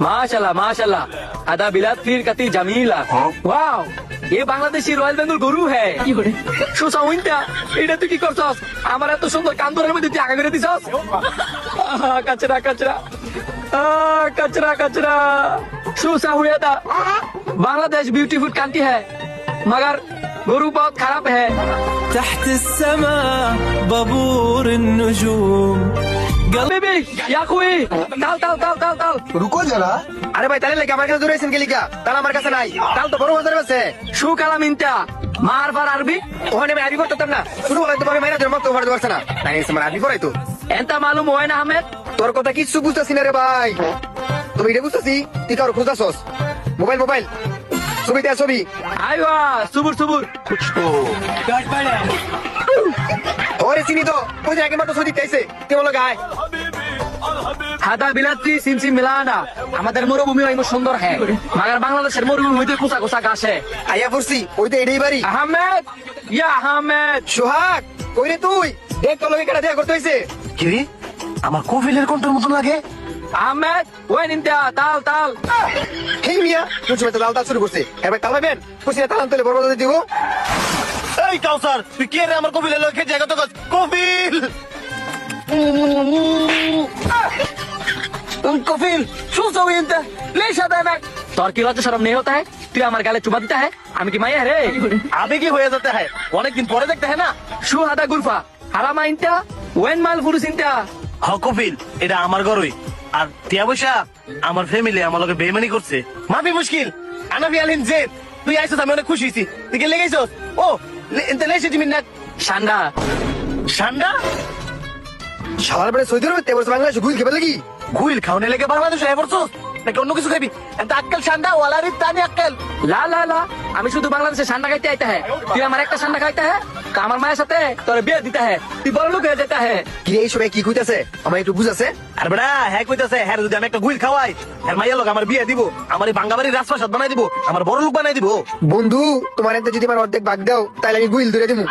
माशाल्लाह माशाल्लाह आधा बिलात फिर कती जमीला वाओ ये বাংলাদেশি রয়্যাল বেঙ্গল গরু है সুসা উইন্টা এটা তুই কি করছস আমার এত সুন্দর কান্দরের মধ্যে তুই আগা করে দিছস कचरा कचरा कचरा कचरा सुसा हुआ था बांग्लादेश ब्यूटीफुल कंट्री है मगर गुरु बहुत खराब है تحت السماء بابور النجوم बेबी या कोई ताल ताल ताल ताल ताल रुको जरा। अरे भाई ताले लेके हमारे पास दूर है इनके लिए क्या ताला हमारे पास नहीं ताल तो बड़ो अंदर बस है शू कलम इंता मार बार अरबी ओने में अरबी को तब ना शुरू वाला तो मेरा जन्म तो भर वर्ष ना नहीं समझ अरबी पढ़ाई तो एंता मालूम हुआ ना हमें তোর কথা কিছু বুঝতাছি না রে ভাই তুমি এটা বুঝতাছি তুই কারো খুঁজতাছস মোবাইল মোবাইল ছবি দেয়া ছবি आयवा सुबुर सुबुर ওরে চিনি তো ওই যে আগে মাত্র ছবি দিতেছে কে বলো গায় হাদা বিলাত্রি সিমসিম মিলানা আমাদের মরুভূমি অনেক সুন্দর है मगर বাংলাদেশের মরুভূমি হইতে কুসা কুসা গাছে আইয়া পড়ছি ওই তো এটাই বাড়ি আহমেদ ইয়া আহমেদ সোহাগ কই রে তুই দেখ তো লগে কেটে দেয়া করতে হইছে কি রে? আমার কফিলের কণ্ঠের মতো লাগে। আহমেদ ওই নিন্তা তাল তাল হেই মিয়া তুই সময় তো লাল তাল শুরু করছে এবার তাল হবেন খুশি তাল আনতে বড় বড় দিব এই কাউসার তুই কে রে? আমার কফিলের লোকে জায়গা তো কফিল कफिल शू सो इंता ले शादा है তোর কি লজ্জা শরম নেই होता है তুই আমার গালে চুমা দিতা है আমি কি মাইয়া রে আবেগী হয়ে যেতে হয়, অনেকদিন পরে দেখতে হয় না। শু হাদা গুরফা হারামা ইনতা ওয়েন মাল ফুরুস ইনতা হ কফিল, এটা আমার ঘরই। আর টিয়া পয়সা আমার ফ্যামিলি আমার লোকে বেইমানি করছে। মাফি মুশকিল আনা ফি আলিন জেদ। তুই আইছস, আমি অনেক খুশি হইছি। তুই কি লেগেছস? ও এনতে লেসে তুমি না শান্ডা ঠান্ডা শালার বড় সৌদি আরবে তেবর বাংলাদেশ ঘুল খেবে লাগি ঘুইল খাওনে লেগে বাংলাদেশে এফরছস নাকি অন্য কিছু খাবি? এত আক্কেল ঠান্ডা ওয়ালারি তানি আক্কেল। লা লা লা আমি শুধু বাংলাদেশে শান্ডা খাইতে আইতা है তুই আমার একটা শান্ডা খাইতা है তা আমার মায়ের সাথে তোর বিয়ে দিতা है তুই বড় লোক হয়ে যেতা है কি এই সবাই কি কইতাছে আমার একটু বুঝাছে আর বেড়া হ্যাঁ কইতাছে হ্যাঁ যদি আমি একটা গুইল খাওয়াই হ্যাঁ মাইয়া লোক আমার বিয়ে দিব, আমার এই বাঙ্গাবাড়ির রাজপ্রাসাদ বানাই দিব, আমার বড় লোক বানাই দিব। বন্ধু তোমার এতে যদি আমার অর্ধেক ভাগ দাও তাহলে আমি গুইল ধরে দিমু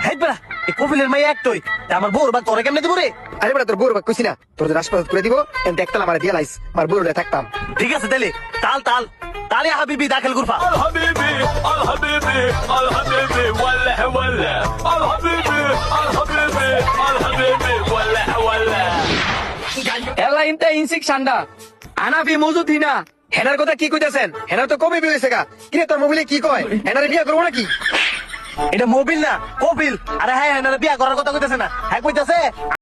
হ্যাঁ বেড়া এই কপিলের মাইয়া একটাই, তা আমার বউর বাদ তোরে কেমনে দিব রে? আরে বড় তোর বউর ভাগ কইছি না তোর যে রাজপ্রাসাদ করে দিব এতে একতলা আমার দিয়া লাইস আমার বউরে থাকতাম ঠিক আছে তাহলে তাল তাল তালে হাবিবি দাখিল গুরফা। الحبيبي الحبيبي الحبيبي ولا ولا الحبيبي الحبيبي الحبيبي ولا ولا এলা ইনতা ইনসিক শান্ডা আনা ফি মজুদ হিনা হেনার কথা কি কইতাছেন হেনার তো কবে বিয়ে হইছে গা কিরে তোর মোবাইলে কি কয় হেনারে বিয়ে করবো নাকি এটা মোবিল না কপিল। আরে হ্যাঁ হ্যাঁ বিয়া করার কথা কইতাছে না, হ্যাঁ কইতাছে